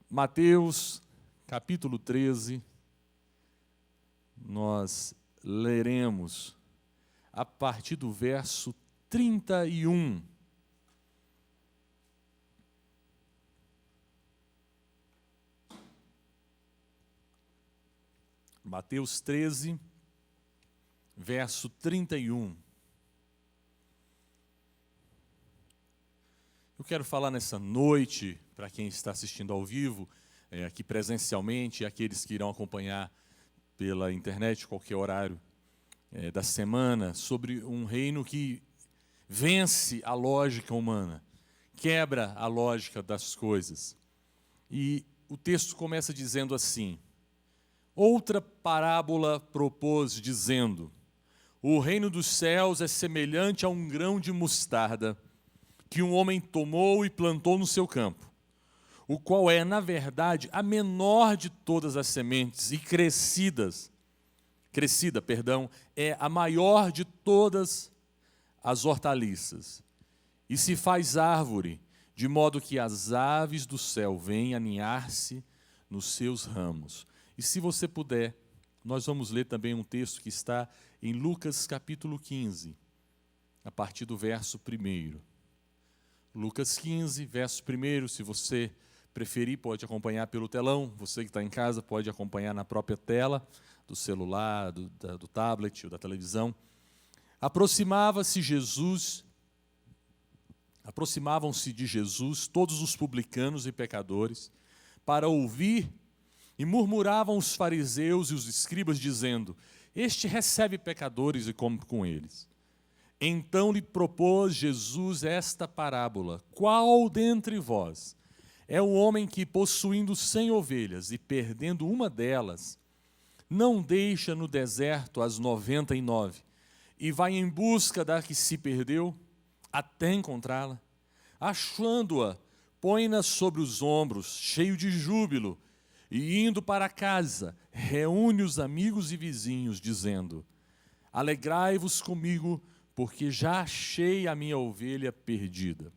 Mateus, capítulo 13, nós leremos a partir do verso 31. Mateus 13, verso 31. Eu quero falar nessa noite, para quem está assistindo ao vivo, aqui presencialmente, e aqueles que irão acompanhar pela internet, qualquer horário da semana, sobre um reino que vence a lógica humana, quebra a lógica das coisas. E o texto começa dizendo assim: outra parábola propôs, dizendo: o reino dos céus é semelhante a um grão de mostarda, que um homem tomou e plantou no seu campo, o qual é, na verdade, a menor de todas as sementes, e crescida, é a maior de todas as hortaliças, e se faz árvore, de modo que as aves do céu vêm aninhar-se nos seus ramos. E se você puder, nós vamos ler também um texto que está em Lucas capítulo 15, a partir do verso 1. Lucas 15, verso 1, se você preferir, pode acompanhar pelo telão. Você que está em casa pode acompanhar na própria tela do celular, do tablet ou da televisão. Aproximavam-se de Jesus todos os publicanos e pecadores para ouvir, e murmuravam os fariseus e os escribas, dizendo: este recebe pecadores e come com eles. Então lhe propôs Jesus esta parábola: qual dentre vós é o homem que, possuindo 100 ovelhas e perdendo uma delas, não deixa no deserto as 99 e vai em busca da que se perdeu até encontrá-la? Achando-a, põe-na sobre os ombros, cheio de júbilo, e indo para casa, reúne os amigos e vizinhos, dizendo: alegrai-vos comigo, porque já achei a minha ovelha perdida.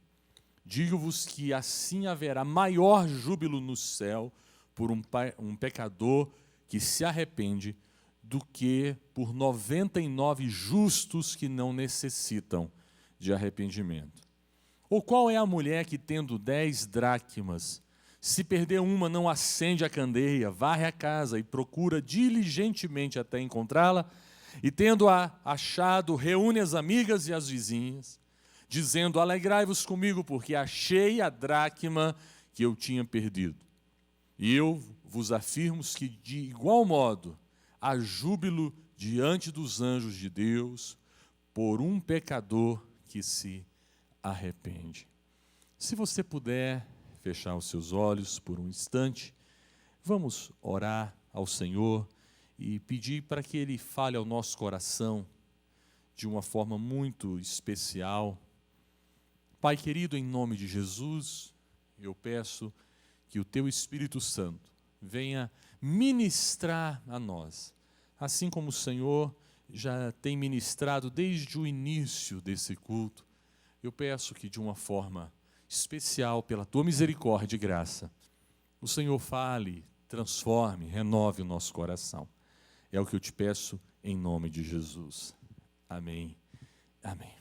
Digo-vos que assim haverá maior júbilo no céu por um pecador que se arrepende, do que por 99 justos que não necessitam de arrependimento. Ou qual é a mulher que, tendo 10 dracmas, se perder uma, não acende a candeia, varre a casa e procura diligentemente até encontrá-la, e tendo-a achado, reúne as amigas e as vizinhas, dizendo: alegrai-vos comigo, porque achei a dracma que eu tinha perdido. E eu vos afirmo que, de igual modo, há júbilo diante dos anjos de Deus por um pecador que se arrepende. Se você puder fechar os seus olhos por um instante, vamos orar ao Senhor e pedir para que Ele fale ao nosso coração de uma forma muito especial. Pai querido, em nome de Jesus, eu peço que o Teu Espírito Santo venha ministrar a nós, assim como o Senhor já tem ministrado desde o início desse culto. Eu peço que, de uma forma especial, pela Tua misericórdia e graça, o Senhor fale, transforme, renove o nosso coração. É o que eu te peço em nome de Jesus. Amém. Amém.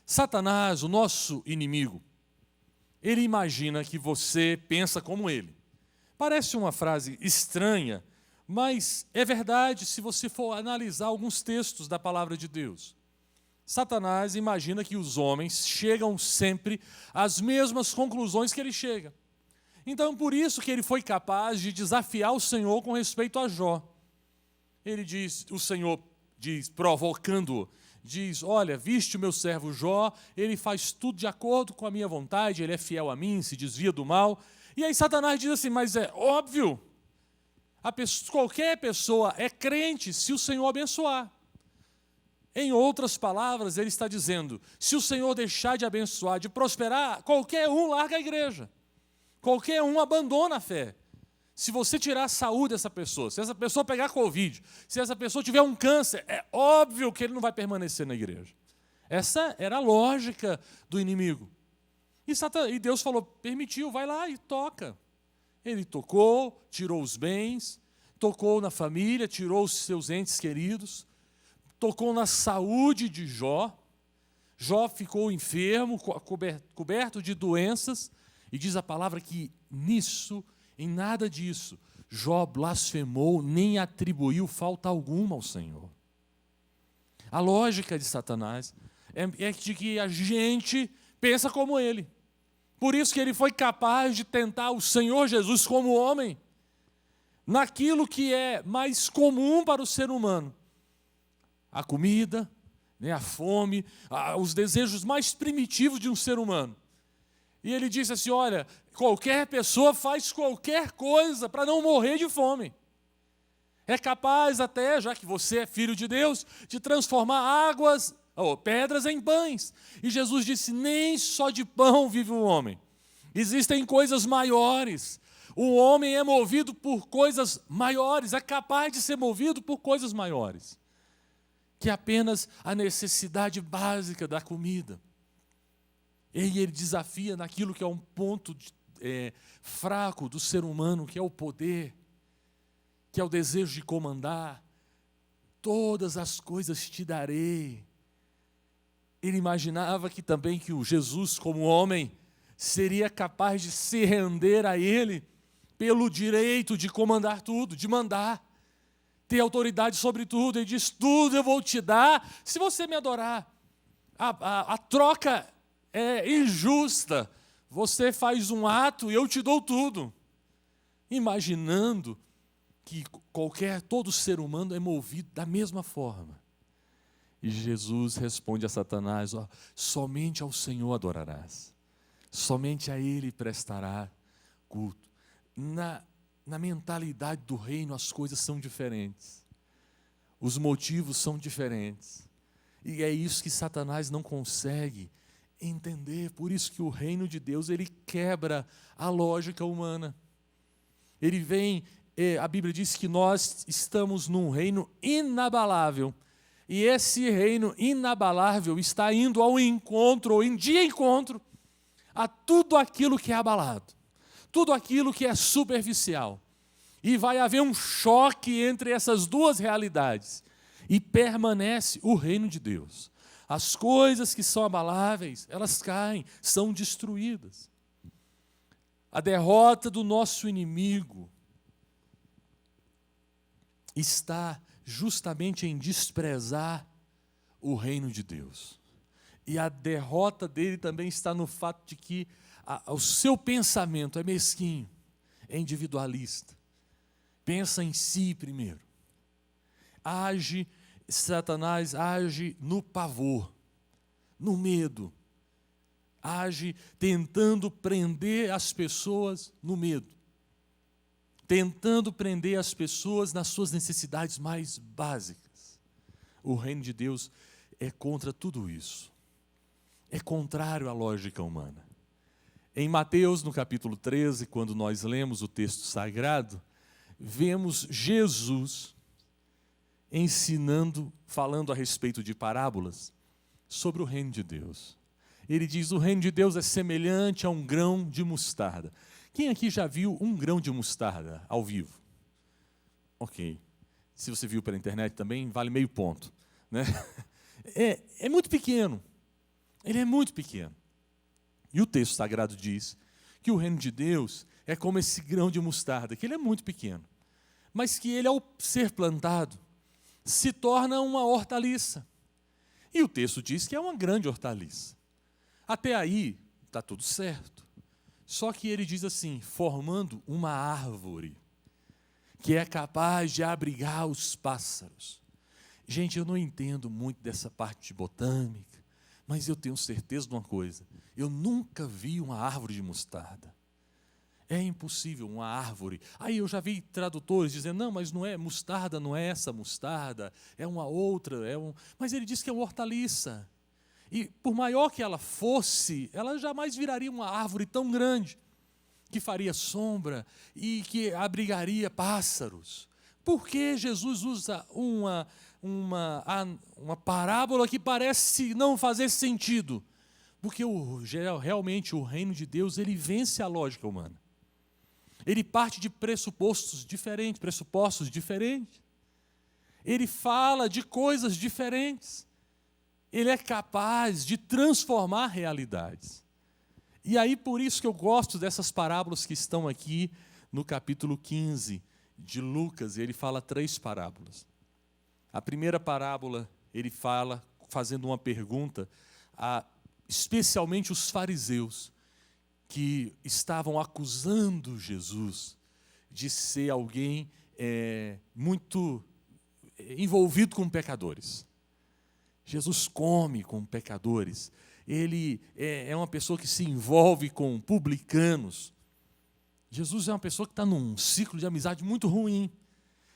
Satanás, o nosso inimigo, ele imagina que você pensa como ele. Parece uma frase estranha, mas é verdade se você for analisar alguns textos da palavra de Deus. Satanás imagina que os homens chegam sempre às mesmas conclusões que ele chega. Então, por isso que ele foi capaz de desafiar o Senhor com respeito a Jó. O Senhor diz, provocando-o, diz: olha, viste o meu servo Jó, ele faz tudo de acordo com a minha vontade, ele é fiel a mim, se desvia do mal. E aí Satanás diz assim: mas é óbvio, qualquer pessoa é crente se o Senhor abençoar. Em outras palavras, ele está dizendo: se o Senhor deixar de abençoar, de prosperar, qualquer um larga a igreja. Qualquer um abandona a fé. Se você tirar a saúde dessa pessoa, se essa pessoa pegar Covid, se essa pessoa tiver um câncer, é óbvio que ele não vai permanecer na igreja. Essa era a lógica do inimigo. E Deus falou, permitiu, vai lá e toca. Ele tocou, tirou os bens, tocou na família, tirou os seus entes queridos, tocou na saúde de Jó. Jó ficou enfermo, coberto de doenças, e diz a palavra que nisso, em nada disso, Jó blasfemou, nem atribuiu falta alguma ao Senhor. A lógica de Satanás é de que a gente pensa como ele. Por isso que ele foi capaz de tentar o Senhor Jesus como homem, naquilo que é mais comum para o ser humano. A comida, a fome, os desejos mais primitivos de um ser humano. E ele disse assim, olha, qualquer pessoa faz qualquer coisa para não morrer de fome. É capaz até, já que você é filho de Deus, de transformar pedras em pães. E Jesus disse, nem só de pão vive o homem. Existem coisas maiores. O homem é movido por coisas maiores, é capaz de ser movido por coisas maiores, que apenas a necessidade básica da comida. E ele desafia naquilo que é um ponto fraco do ser humano, que é o poder, que é o desejo de comandar. Todas as coisas te darei. Ele imaginava que também que o Jesus, como homem, seria capaz de se render a ele pelo direito de comandar tudo, de mandar, ter autoridade sobre tudo. Ele diz, tudo eu vou te dar se você me adorar. A troca é injusta. Você faz um ato e eu te dou tudo. Imaginando que todo ser humano é movido da mesma forma. E Jesus responde a Satanás, somente ao Senhor adorarás, somente a Ele prestará culto. Na mentalidade do reino as coisas são diferentes, os motivos são diferentes, e é isso que Satanás não consegue entender. Por isso que o reino de Deus, ele quebra a lógica humana. Ele vem, a Bíblia diz que nós estamos num reino inabalável, e esse reino inabalável está indo ao encontro, ou de encontro, a tudo aquilo que é abalado, tudo aquilo que é superficial. E vai haver um choque entre essas duas realidades, e permanece o reino de Deus. As coisas que são abaláveis, elas caem, são destruídas. A derrota do nosso inimigo está justamente em desprezar o reino de Deus. E a derrota dele também está no fato de que o seu pensamento é mesquinho, é individualista. Pensa em si primeiro. Satanás age no pavor, no medo. Age tentando prender as pessoas no medo. Tentando prender as pessoas nas suas necessidades mais básicas. O reino de Deus é contra tudo isso. É contrário à lógica humana. Em Mateus, no capítulo 13, quando nós lemos o texto sagrado, vemos Jesus ensinando, falando a respeito de parábolas sobre o reino de Deus. Ele diz, o reino de Deus é semelhante a um grão de mostarda. Quem aqui já viu um grão de mostarda ao vivo? Ok. Se você viu pela internet também, vale meio ponto, né? É muito pequeno. Ele é muito pequeno. E o texto sagrado diz que o reino de Deus é como esse grão de mostarda, que ele é muito pequeno, mas que ele, ao ser plantado, se torna uma hortaliça. E o texto diz que é uma grande hortaliça. Até aí, está tudo certo. Só que ele diz assim, formando uma árvore que é capaz de abrigar os pássaros. Gente, eu não entendo muito dessa parte de botânica, mas eu tenho certeza de uma coisa, eu nunca vi uma árvore de mostarda. É impossível uma árvore. Aí eu já vi tradutores dizendo, não, mas não é mostarda, não é essa mostarda, é uma outra, mas ele diz que é uma hortaliça. E por maior que ela fosse, ela jamais viraria uma árvore tão grande, que faria sombra e que abrigaria pássaros. Por que Jesus usa uma parábola que parece não fazer sentido? Porque realmente o reino de Deus, ele vence a lógica humana. Ele parte de pressupostos diferentes. Ele fala de coisas diferentes. Ele é capaz de transformar realidades. E aí, por isso que eu gosto dessas parábolas que estão aqui no capítulo 15 de Lucas. Ele fala 3 parábolas. A primeira parábola, ele fala fazendo uma pergunta especialmente os fariseus, que estavam acusando Jesus de ser alguém muito envolvido com pecadores. Jesus come com pecadores. Ele é uma pessoa que se envolve com publicanos. Jesus é uma pessoa que está num ciclo de amizade muito ruim.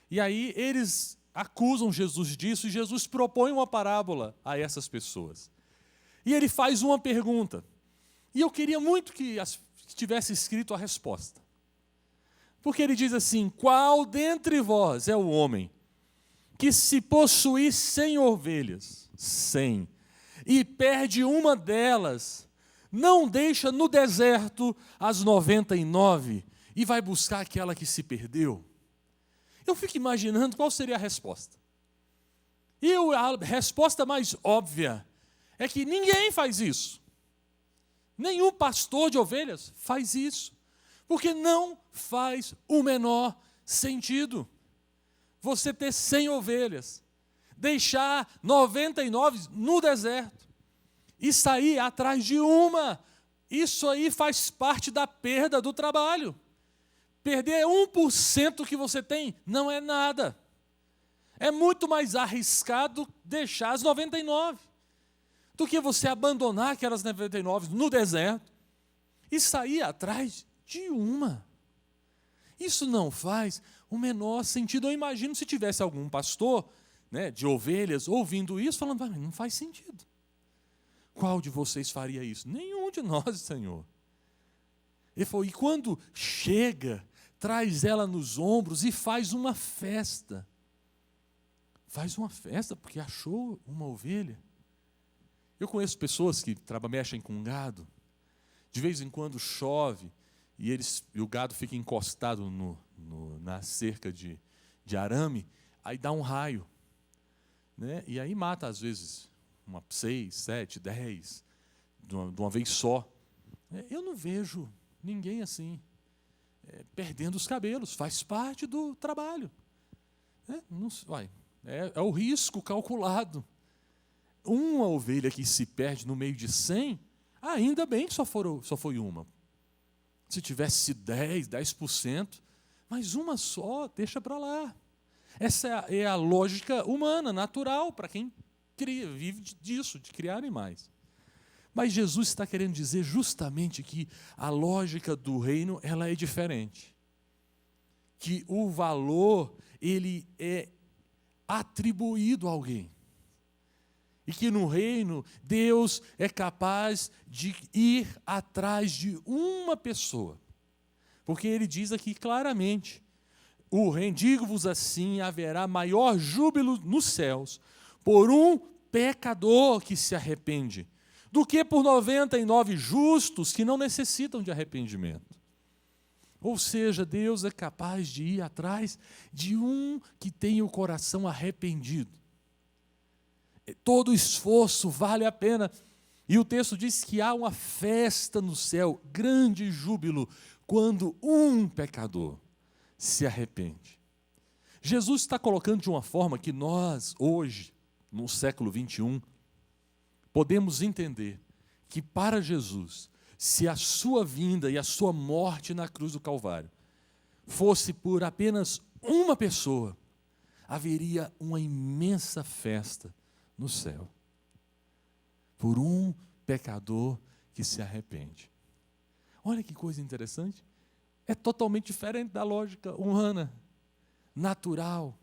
E aí eles acusam Jesus disso, e Jesus propõe uma parábola a essas pessoas. E ele faz uma pergunta. E eu queria muito que tivesse escrito a resposta. Porque ele diz assim: qual dentre vós é o homem que, se possuir 100 ovelhas, 100, e perde uma delas, não deixa no deserto as 99 e vai buscar aquela que se perdeu? Eu fico imaginando qual seria a resposta. E a resposta mais óbvia é que ninguém faz isso. Nenhum pastor de ovelhas faz isso. Porque não faz o menor sentido. Você ter 100 ovelhas, deixar 99 no deserto e sair atrás de uma. Isso aí faz parte da perda do trabalho. Perder 1% que você tem não é nada. É muito mais arriscado deixar as 99 do que você abandonar aquelas 99 no deserto e sair atrás de uma. Isso não faz o menor sentido. Eu imagino se tivesse algum pastor, de ovelhas ouvindo isso, falando: não faz sentido. Qual de vocês faria isso? Nenhum de nós, Senhor. Ele falou: e quando chega, traz ela nos ombros e faz uma festa. Faz uma festa porque achou uma ovelha. Eu conheço pessoas que mexem com gado. De vez em quando chove e o gado fica encostado na cerca de arame, aí dá um raio. E aí mata, às vezes, 6, 7, 10, de uma vez só. Eu não vejo ninguém assim, perdendo os cabelos. Faz parte do trabalho. É o risco calculado. Uma ovelha que se perde no meio de 100, ainda bem que só foi uma. Se tivesse 10%, mas uma só, deixa para lá. Essa é a lógica humana, natural, para quem vive disso, de criar animais. Mas Jesus está querendo dizer justamente que a lógica do reino, ela é diferente. Que o valor, ele é atribuído a alguém. E que no reino, Deus é capaz de ir atrás de uma pessoa. Porque ele diz aqui claramente: o reino, digo-vos assim, haverá maior júbilo nos céus por um pecador que se arrepende, do que por 99 justos que não necessitam de arrependimento. Ou seja, Deus é capaz de ir atrás de um que tem o coração arrependido. Todo esforço vale a pena. E o texto diz que há uma festa no céu, grande júbilo, quando um pecador se arrepende. Jesus está colocando de uma forma que nós, hoje, no século 21, podemos entender que para Jesus, se a sua vinda e a sua morte na cruz do Calvário fosse por apenas uma pessoa, haveria uma imensa festa no céu, por um pecador que se arrepende. Olha que coisa interessante. É totalmente diferente da lógica humana, natural.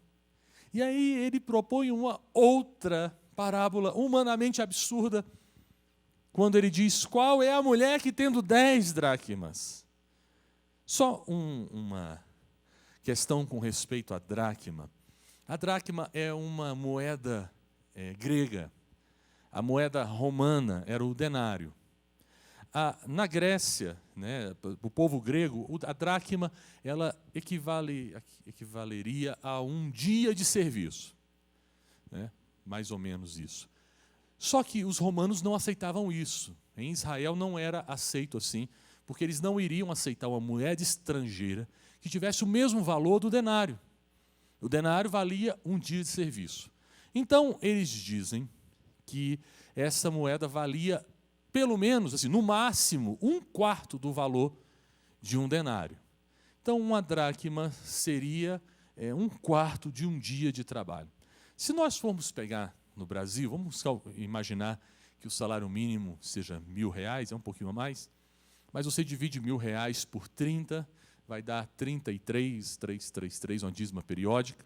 E aí ele propõe uma outra parábola humanamente absurda, quando ele diz: qual é a mulher que, tendo 10 dracmas? Só uma questão com respeito à dracma. A dracma é uma moeda grega. A moeda romana era o denário. Na Grécia, né, o povo grego, a dracma ela equivaleria a um dia de serviço, né, mais ou menos isso. Só que os romanos não aceitavam isso. Em Israel não era aceito assim, porque eles não iriam aceitar uma moeda estrangeira que tivesse o mesmo valor do denário. O denário valia um dia de serviço. Então, eles dizem que essa moeda valia, pelo menos, assim, no máximo, 1/4 do valor de um denário. Então, uma dracma seria 1/4 de um dia de trabalho. Se nós formos pegar no Brasil, vamos imaginar que o salário mínimo seja R$1.000, é um pouquinho a mais, mas você divide R$1.000 por 30, vai dar 33,333, uma dízima periódica,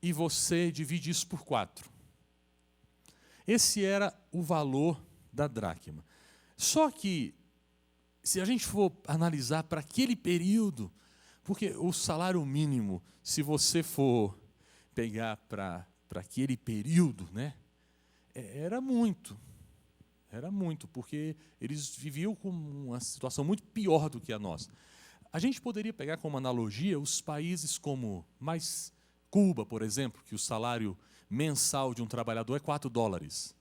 e você divide isso por 4. Esse era o valor da dracma. Só que, se a gente for analisar para aquele período, porque o salário mínimo, se você for pegar para aquele período, né, era muito, porque eles viviam com uma situação muito pior do que a nossa. A gente poderia pegar como analogia os países como Cuba, por exemplo, que o salário mensal de um trabalhador é $4.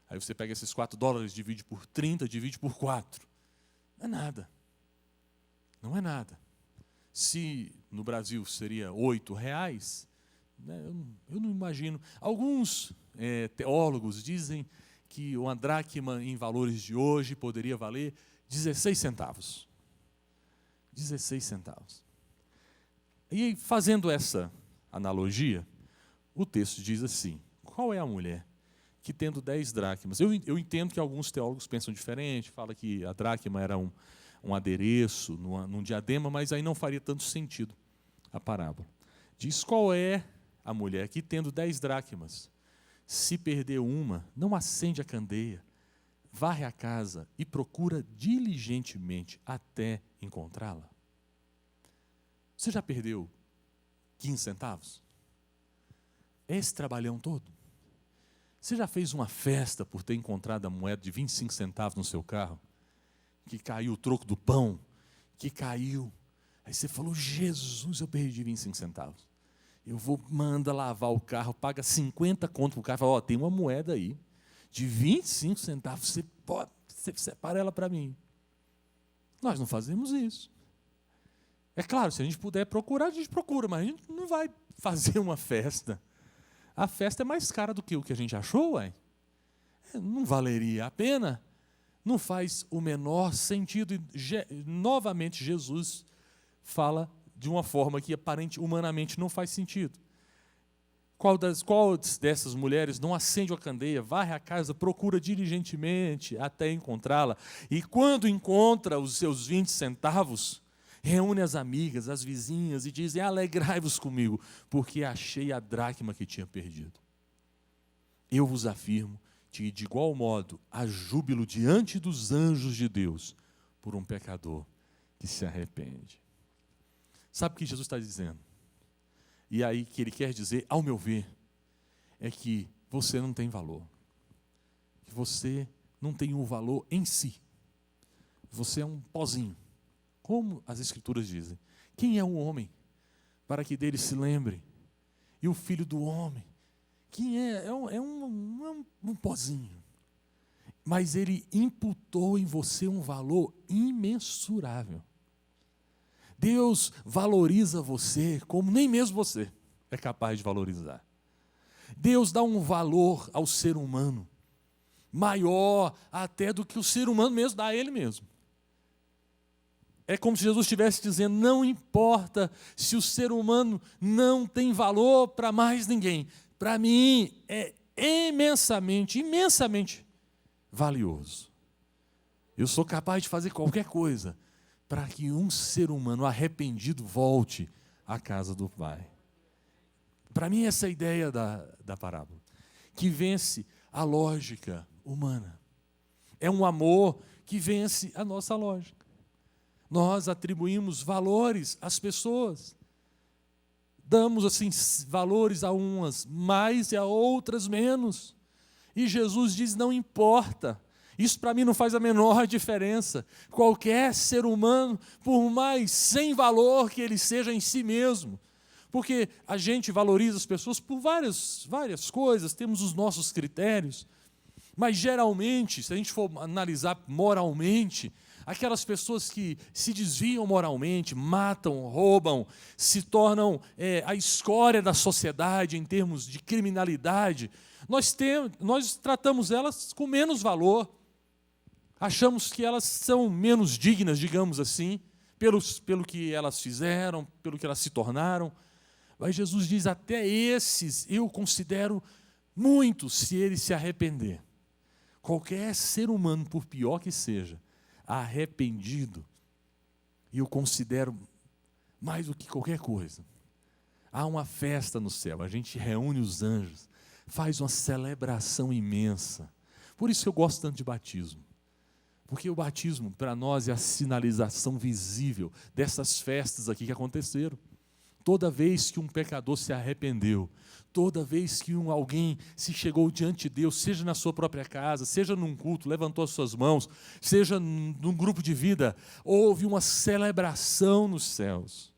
Aí você pega esses $4, divide por 30, divide por 4. Não é nada. Não é nada. Se no Brasil seria R$8, né, eu não imagino. Alguns teólogos dizem que uma dracma em valores de hoje poderia valer 16 centavos. 16 centavos. E fazendo essa analogia, o texto diz assim: qual é a mulher que, tendo 10 dracmas, eu entendo que alguns teólogos pensam diferente, fala que a dracma era um adereço num diadema, mas aí não faria tanto sentido a parábola. Diz: qual é a mulher que, tendo 10 dracmas, se perder uma, não acende a candeia, varre a casa e procura diligentemente até encontrá-la? Você já perdeu 15 centavos? Esse trabalhão todo? Você já fez uma festa por ter encontrado a moeda de 25 centavos no seu carro? Que caiu o troco do pão, que caiu. Aí você falou: Jesus, eu perdi 25 centavos. Manda lavar o carro, paga 50 conto para o carro, fala: tem uma moeda aí de 25 centavos, você separa ela para mim. Nós não fazemos isso. É claro, se a gente puder procurar, a gente procura, mas a gente não vai fazer uma festa. A festa é mais cara do que o que a gente achou, ué. Não valeria a pena. Não faz o menor sentido. Novamente, Jesus fala de uma forma que humanamente não faz sentido. Qual dessas mulheres não acende a candeia, varre a casa, procura diligentemente até encontrá-la, e quando encontra os seus 20 centavos, reúne as amigas, as vizinhas e dizem: alegrai-vos comigo, porque achei a dracma que tinha perdido. Eu vos afirmo que, de igual modo, há júbilo diante dos anjos de Deus por um pecador que se arrepende. Sabe o que Jesus está dizendo? E aí que ele quer dizer, ao meu ver, é que você não tem valor. Que você não tem um valor em si. Você é um pozinho. Como as Escrituras dizem: quem é o homem para que dele se lembre? E o filho do homem? Quem é? É um pozinho. Mas ele imputou em você um valor imensurável. Deus valoriza você como nem mesmo você é capaz de valorizar. Deus dá um valor ao ser humano maior até do que o ser humano mesmo dá a ele mesmo. É como se Jesus estivesse dizendo: não importa se o ser humano não tem valor para mais ninguém, para mim é imensamente valioso. Eu sou capaz de fazer qualquer coisa para que um ser humano arrependido volte à casa do Pai. Para mim, essa é a ideia da parábola, que vence a lógica humana. É um amor que vence a nossa lógica. Nós atribuímos valores às pessoas. Damos assim valores a umas mais e a outras menos. E Jesus diz: não importa. Isso para mim não faz a menor diferença. Qualquer ser humano, por mais sem valor que ele seja em si mesmo, porque a gente valoriza as pessoas por várias coisas, temos os nossos critérios, mas geralmente, se a gente for analisar moralmente, aquelas pessoas que se desviam moralmente, matam, roubam, se tornam a escória da sociedade em termos de criminalidade, nós tratamos elas com menos valor, achamos que elas são menos dignas, digamos assim, pelo que elas fizeram, pelo que elas se tornaram. Mas Jesus diz, até esses eu considero muito se ele se arrepender. Qualquer ser humano, por pior que seja, arrependido, eu considero mais do que qualquer coisa. Há uma festa no céu, a gente reúne os anjos, faz uma celebração imensa. Por isso que eu gosto tanto de batismo. Porque o batismo, para nós, é a sinalização visível dessas festas aqui que aconteceram. Toda vez que um pecador se arrependeu, toda vez que alguém se chegou diante de Deus, seja na sua própria casa, seja num culto, levantou as suas mãos, seja num grupo de vida, houve uma celebração nos céus.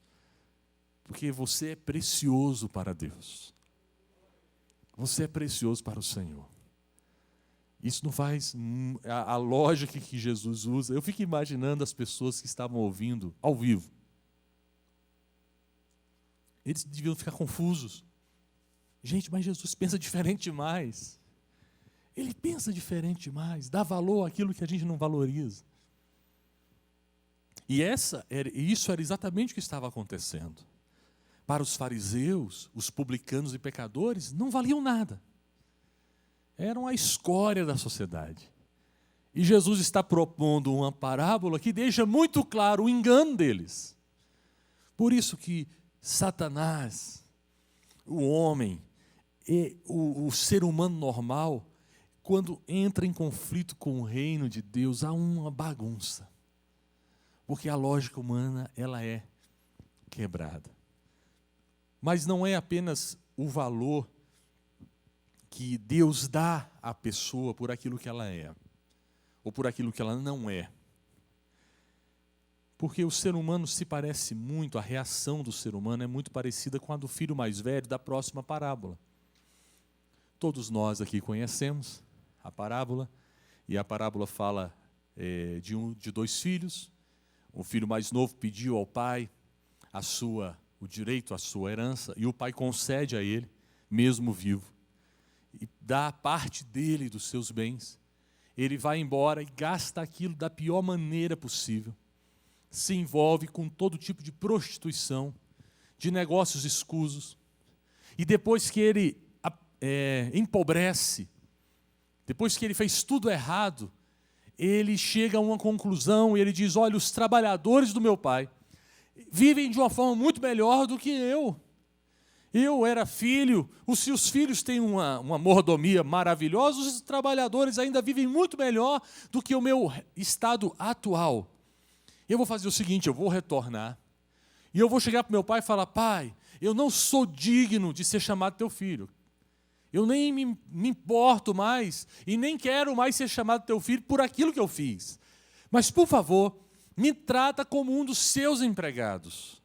Porque você é precioso para Deus. Você é precioso para o Senhor. Isso não faz a lógica que Jesus usa. Eu fico imaginando as pessoas que estavam ouvindo ao vivo. Eles deviam ficar confusos. Gente, mas Jesus pensa diferente demais. Ele pensa diferente demais, dá valor àquilo que a gente não valoriza. E isso era exatamente o que estava acontecendo. Para os fariseus, os publicanos e pecadores, não valiam nada. Eram a escória da sociedade. E Jesus está propondo uma parábola que deixa muito claro o engano deles. Por isso que Satanás, o homem, o ser humano normal, quando entra em conflito com o reino de Deus, há uma bagunça. Porque a lógica humana, ela é quebrada. Mas não é apenas o valor que Deus dá à pessoa por aquilo que ela é, ou por aquilo que ela não é. Porque o ser humano se parece muito, a reação do ser humano é muito parecida com a do filho mais velho da próxima parábola. Todos nós aqui conhecemos a parábola, e a parábola fala de dois filhos. O filho mais novo pediu ao pai o direito à sua herança, e o pai concede a ele, mesmo vivo, e dá parte dele, dos seus bens. Ele vai embora e gasta aquilo da pior maneira possível. Se envolve com todo tipo de prostituição, de negócios escusos. E depois que ele empobrece, depois que ele fez tudo errado, ele chega a uma conclusão e ele diz, olha, os trabalhadores do meu pai vivem de uma forma muito melhor do que eu. Eu era filho, se os filhos têm uma mordomia maravilhosa, os trabalhadores ainda vivem muito melhor do que o meu estado atual. Eu vou fazer o seguinte, eu vou retornar, e eu vou chegar para o meu pai e falar, pai, eu não sou digno de ser chamado teu filho. Eu nem me importo mais, e nem quero mais ser chamado teu filho por aquilo que eu fiz. Mas, por favor, me trata como um dos seus empregados.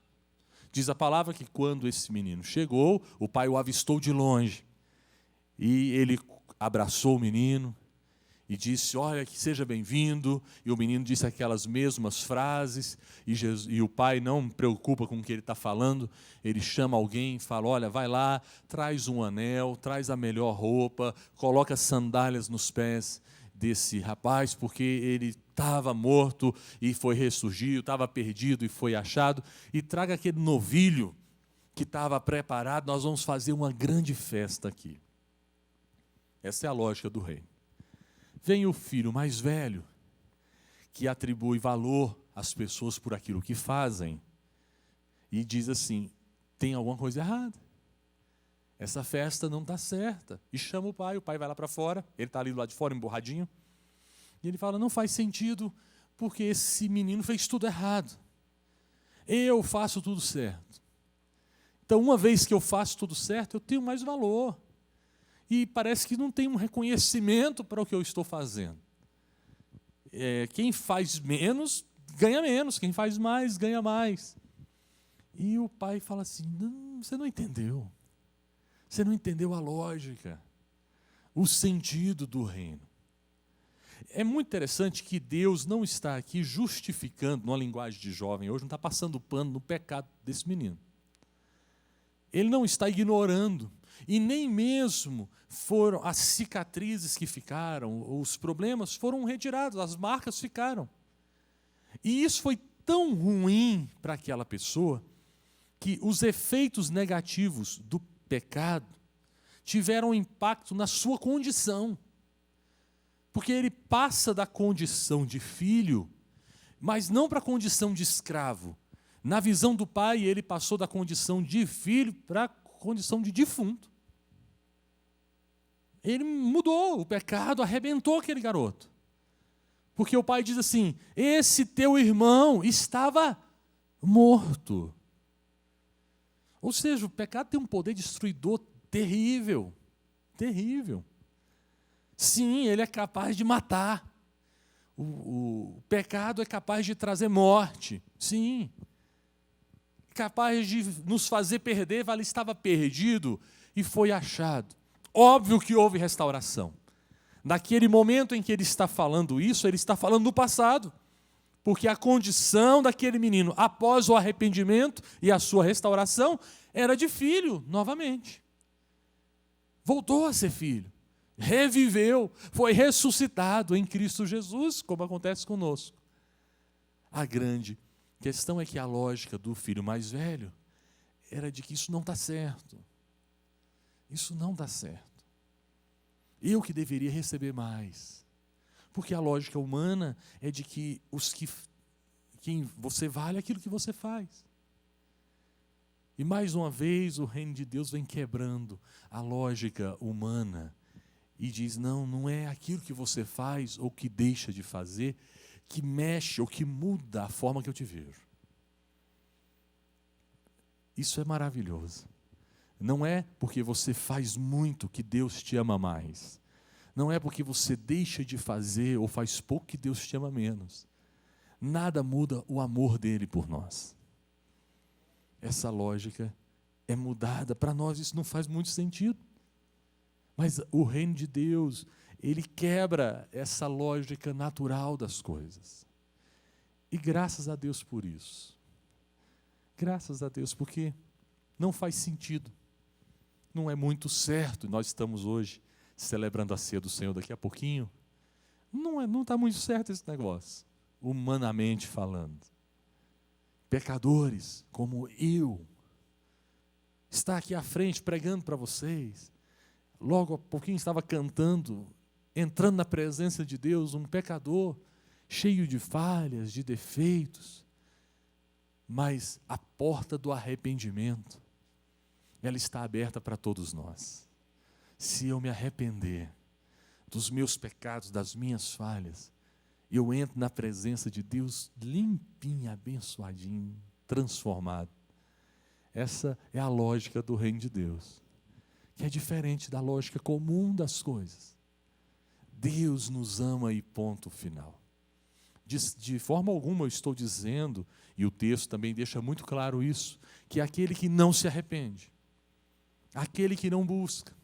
Diz a palavra que quando esse menino chegou, o pai o avistou de longe. E ele abraçou o menino e disse, olha, que seja bem-vindo. E o menino disse aquelas mesmas frases. E o pai não preocupa com o que ele está falando. Ele chama alguém e fala, olha, vai lá, traz um anel, traz a melhor roupa, coloca sandálias nos pés desse rapaz, porque ele estava morto e foi ressurgido, estava perdido e foi achado, e traga aquele novilho que estava preparado, nós vamos fazer uma grande festa aqui. Essa é a lógica do reino. Vem o filho mais velho, que atribui valor às pessoas por aquilo que fazem, e diz assim, tem alguma coisa errada. Essa festa não está certa. E chama o pai vai lá para fora, ele está ali do lado de fora, emborradinho, e ele fala, não faz sentido, porque esse menino fez tudo errado. Eu faço tudo certo. Então, uma vez que eu faço tudo certo, eu tenho mais valor. E parece que não tem um reconhecimento para o que eu estou fazendo. quem faz menos, ganha menos. Quem faz mais, ganha mais. E o pai fala assim, não, você não entendeu. Você não entendeu a lógica, o sentido do reino. É muito interessante que Deus não está aqui justificando, numa linguagem de jovem hoje, não está passando pano no pecado desse menino. Ele não está ignorando, e nem mesmo foram as cicatrizes que ficaram, os problemas foram retirados, as marcas ficaram. E isso foi tão ruim para aquela pessoa, que os efeitos negativos do pecado tiveram impacto na sua condição. Porque ele passa da condição de filho, mas não para a condição de escravo. Na visão do pai, ele passou da condição de filho para a condição de defunto. Ele mudou, o pecado arrebentou aquele garoto. Porque o pai diz assim, esse teu irmão estava morto. Ou seja, o pecado tem um poder destruidor terrível, terrível. Sim, ele é capaz de matar. O pecado é capaz de trazer morte. Sim. Capaz de nos fazer perder, ele estava perdido e foi achado. Óbvio que houve restauração. Naquele momento em que ele está falando isso, ele está falando no passado. Porque a condição daquele menino, após o arrependimento e a sua restauração, era de filho, novamente. Voltou a ser filho. Reviveu, foi ressuscitado em Cristo Jesus, como acontece conosco. A grande questão é que a lógica do filho mais velho era de que isso não está certo. Isso não dá certo. Eu que deveria receber mais. Porque a lógica humana é de que quem você vale é aquilo que você faz. E mais uma vez o reino de Deus vem quebrando a lógica humana e diz, não é aquilo que você faz ou que deixa de fazer que mexe ou que muda a forma que eu te vejo. Isso é maravilhoso. Não é porque você faz muito que Deus te ama mais. Não é porque você deixa de fazer ou faz pouco que Deus te ama menos. Nada muda o amor dele por nós. Essa lógica é mudada. Para nós isso não faz muito sentido. Mas o reino de Deus, ele quebra essa lógica natural das coisas. E graças a Deus por isso. Graças a Deus, porque não faz sentido. Não é muito certo. Nós estamos hoje celebrando a ceia do Senhor daqui a pouquinho. Não está muito certo esse negócio, humanamente falando. Pecadores como eu, está aqui à frente pregando para vocês. Logo a pouquinho estava cantando, entrando na presença de Deus, um pecador, cheio de falhas, de defeitos. Mas a porta do arrependimento, ela está aberta para todos nós. Se eu me arrepender dos meus pecados, das minhas falhas, eu entro na presença de Deus limpinho, abençoadinho, transformado. Essa é a lógica do reino de Deus, que é diferente da lógica comum das coisas. Deus nos ama e ponto final. De forma alguma eu estou dizendo, e o texto também deixa muito claro isso, que aquele que não se arrepende, aquele que não busca,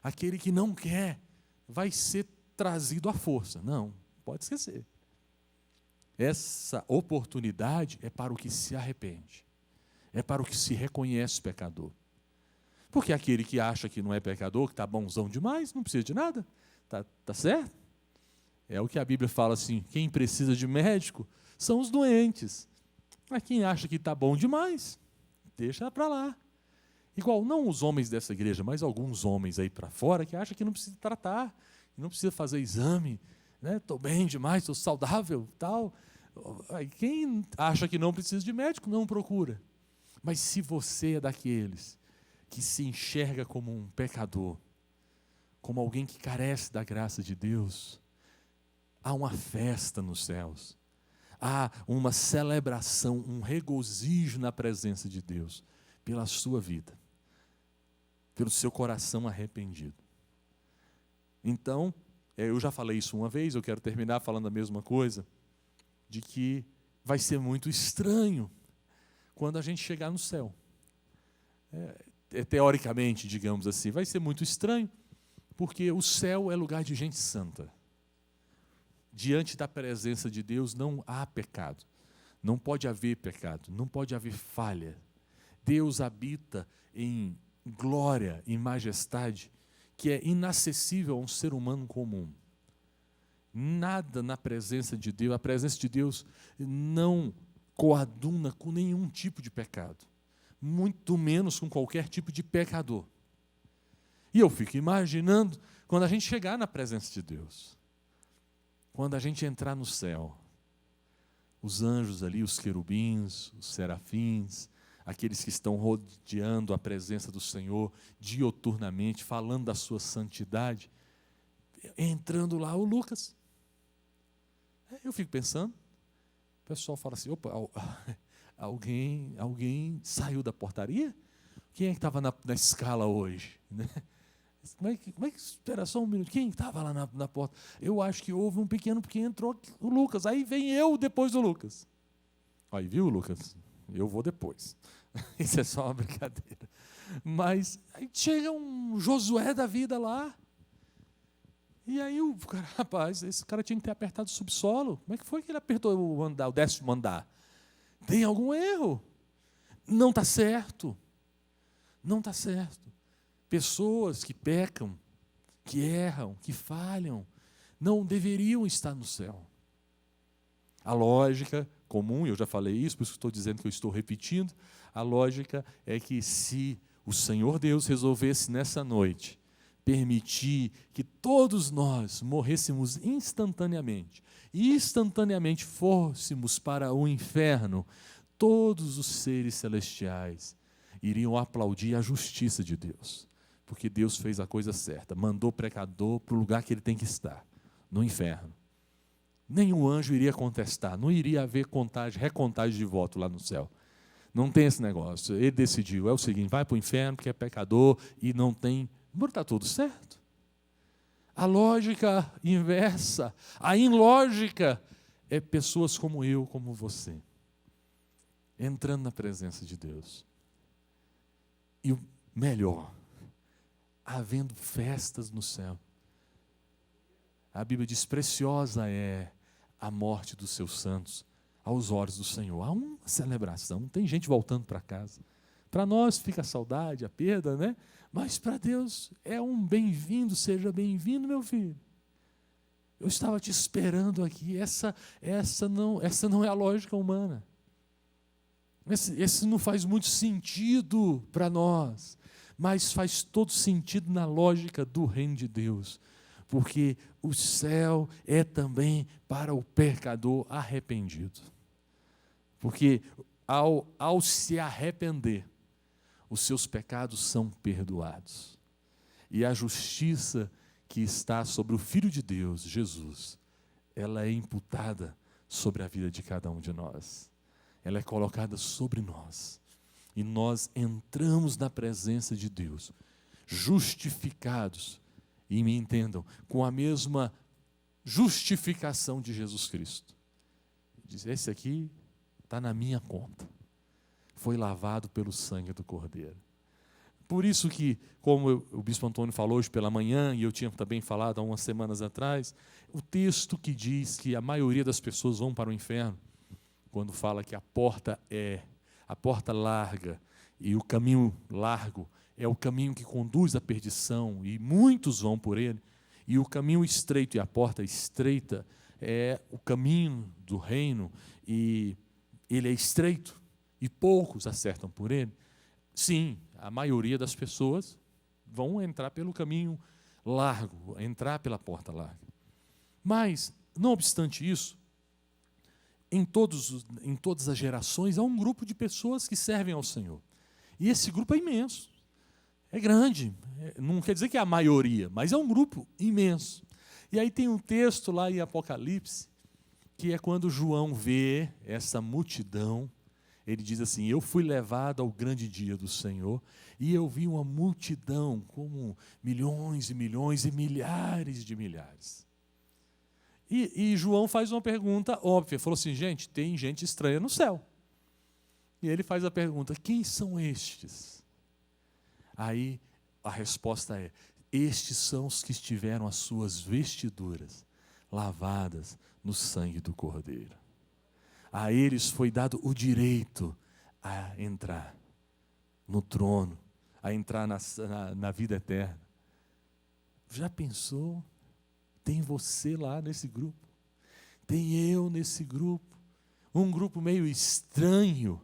aquele que não quer, vai ser trazido à força. Não, pode esquecer. Essa oportunidade é para o que se arrepende, é para o que se reconhece pecador. Porque aquele que acha que não é pecador, que está bonzão demais, não precisa de nada, tá certo? É o que a Bíblia fala assim, quem precisa de médico são os doentes. Mas quem acha que está bom demais, deixa para lá. Igual, não os homens dessa igreja, mas alguns homens aí para fora que acham que não precisa tratar, que não precisa fazer exame, né? Estou bem demais, estou saudável, tal. Quem acha que não precisa de médico, não procura. Mas se você é daqueles que se enxerga como um pecador, como alguém que carece da graça de Deus, há uma festa nos céus, há uma celebração, um regozijo na presença de Deus, pela sua vida, pelo seu coração arrependido. Então, eu já falei isso uma vez, eu quero terminar falando a mesma coisa, de que vai ser muito estranho quando a gente chegar no céu. Teoricamente, digamos assim, vai ser muito estranho, porque o céu é lugar de gente santa. Diante da presença de Deus não há pecado, não pode haver pecado, não pode haver falha. Deus habita em glória, em majestade, que é inacessível a um ser humano comum. Nada na presença de Deus, a presença de Deus não coaduna com nenhum tipo de pecado, muito menos com qualquer tipo de pecador. E eu fico imaginando quando a gente chegar na presença de Deus, quando a gente entrar no céu, os anjos ali, os querubins, os serafins, aqueles que estão rodeando a presença do Senhor dioturnamente, falando da sua santidade, entrando lá o Lucas. Eu fico pensando, o pessoal fala assim, opa, alguém saiu da portaria? Quem é que estava na escala hoje? Como é que espera só um minuto? Quem estava lá na porta? Eu acho que houve um pequeno, porque entrou o Lucas. Aí vem eu depois do Lucas. Aí, viu, Lucas? Eu vou depois. Isso é só uma brincadeira. Mas aí chega um Josué da vida lá. E aí o cara, rapaz, esse cara tinha que ter apertado o subsolo. Como é que foi que ele apertou o 10º andar? Tem algum erro? Não está certo. Não está certo. Pessoas que pecam, que erram, que falham, não deveriam estar no céu. A lógica comum, eu já falei isso, por isso que estou dizendo que eu estou repetindo, a lógica é que se o Senhor Deus resolvesse nessa noite permitir que todos nós morrêssemos instantaneamente, e instantaneamente fôssemos para o inferno, todos os seres celestiais iriam aplaudir a justiça de Deus. Porque Deus fez a coisa certa, mandou o pecador para o lugar que ele tem que estar, no inferno. Nenhum anjo iria contestar, não iria haver recontagem de voto lá no céu. Não tem esse negócio. Ele decidiu, é o seguinte, vai para o inferno porque é pecador e não tem... Está tudo certo. A lógica inversa, a ilógica, é pessoas como eu, como você, entrando na presença de Deus. E o melhor, havendo festas no céu. A Bíblia diz, preciosa é a morte dos seus santos aos olhos do Senhor. Há uma celebração, tem gente voltando para casa. Para nós fica a saudade, a perda, né? Mas para Deus é um bem-vindo, seja bem-vindo, meu filho. Eu estava te esperando aqui, essa não é a lógica humana. Esse não faz muito sentido para nós, mas faz todo sentido na lógica do reino de Deus, porque o céu é também para o pecador arrependido. Porque ao se arrepender, os seus pecados são perdoados. E a justiça que está sobre o Filho de Deus, Jesus, ela é imputada sobre a vida de cada um de nós. Ela é colocada sobre nós. E nós entramos na presença de Deus, justificados, e me entendam, com a mesma justificação de Jesus Cristo. Diz, esse aqui está na minha conta. Foi lavado pelo sangue do Cordeiro. Por isso que, como o bispo Antônio falou hoje pela manhã, e eu tinha também falado há umas semanas atrás, o texto que diz que a maioria das pessoas vão para o inferno, quando fala que a porta larga e o caminho largo é o caminho que conduz à perdição, e muitos vão por ele, e o caminho estreito e a porta estreita é o caminho do reino, e ele é estreito, e poucos acertam por ele. Sim, a maioria das pessoas vão entrar pelo caminho largo, entrar pela porta larga. Mas, não obstante isso, em todas as gerações, há um grupo de pessoas que servem ao Senhor. E esse grupo é imenso, é grande. Não quer dizer que é a maioria, mas é um grupo imenso. E aí tem um texto lá em Apocalipse, que é quando João vê essa multidão. Ele diz assim, eu fui levado ao grande dia do Senhor, e eu vi uma multidão, como milhões e milhões e milhares de milhares. E João faz uma pergunta óbvia. Falou assim, gente, tem gente estranha no céu. E ele faz a pergunta, quem são estes? Aí a resposta é, estes são os que tiveram as suas vestiduras lavadas no sangue do Cordeiro. A eles foi dado o direito a entrar no trono, a entrar na vida eterna. Já pensou? Tem você lá nesse grupo, tem eu nesse grupo, um grupo meio estranho,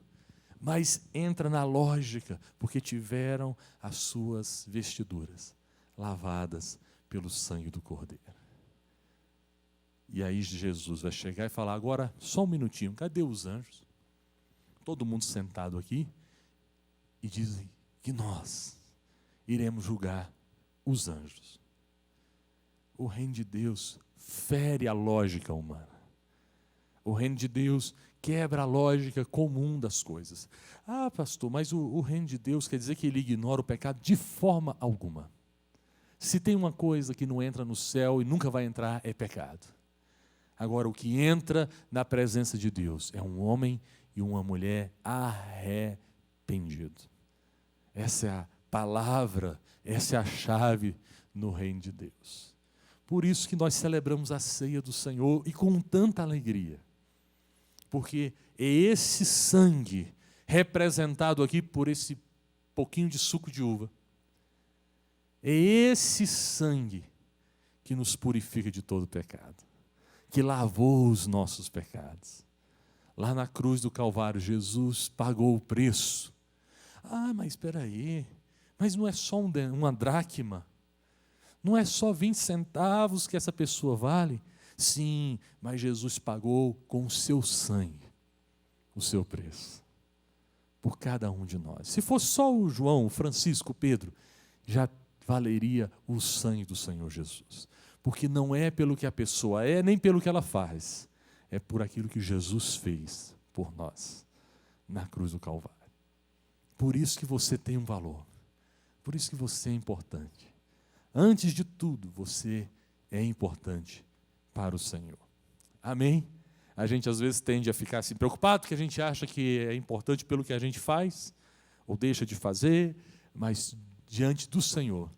mas entra na lógica, porque tiveram as suas vestiduras lavadas pelo sangue do Cordeiro. E aí Jesus vai chegar e falar, agora só um minutinho, cadê os anjos? Todo mundo sentado aqui, e dizem que nós iremos julgar os anjos. O reino de Deus fere a lógica humana. O reino de Deus quebra a lógica comum das coisas. Ah, pastor, mas o reino de Deus quer dizer que ele ignora o pecado? De forma alguma. Se tem uma coisa que não entra no céu e nunca vai entrar, é pecado. Agora, o que entra na presença de Deus é um homem e uma mulher arrependidos. Essa é a palavra, essa é a chave no reino de Deus. Por isso que nós celebramos a ceia do Senhor e com tanta alegria. Porque é esse sangue representado aqui por esse pouquinho de suco de uva. É esse sangue que nos purifica de todo pecado, que lavou os nossos pecados. Lá na cruz do Calvário, Jesus pagou o preço. Ah, mas espera aí, mas não é só uma dracma? Não é só 20 centavos que essa pessoa vale? Sim, mas Jesus pagou com o seu sangue, o seu preço, por cada um de nós. Se fosse só o João, o Francisco, o Pedro, já valeria o sangue do Senhor Jesus. Porque não é pelo que a pessoa é, nem pelo que ela faz, é por aquilo que Jesus fez por nós, na cruz do Calvário. Por isso que você tem um valor, por isso que você é importante. Antes de tudo, você é importante para o Senhor. Amém? A gente às vezes tende a ficar assim preocupado, porque a gente acha que é importante pelo que a gente faz, ou deixa de fazer, mas diante do Senhor,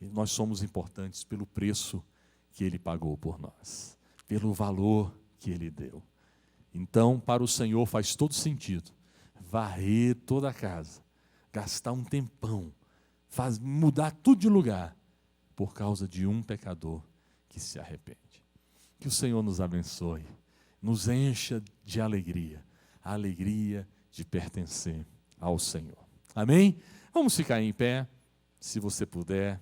nós somos importantes pelo preço que Ele pagou por nós, pelo valor que Ele deu. Então, para o Senhor faz todo sentido varrer toda a casa, gastar um tempão, mudar tudo de lugar, por causa de um pecador que se arrepende. Que o Senhor nos abençoe, nos encha de alegria, a alegria de pertencer ao Senhor. Amém? Vamos ficar em pé, se você puder.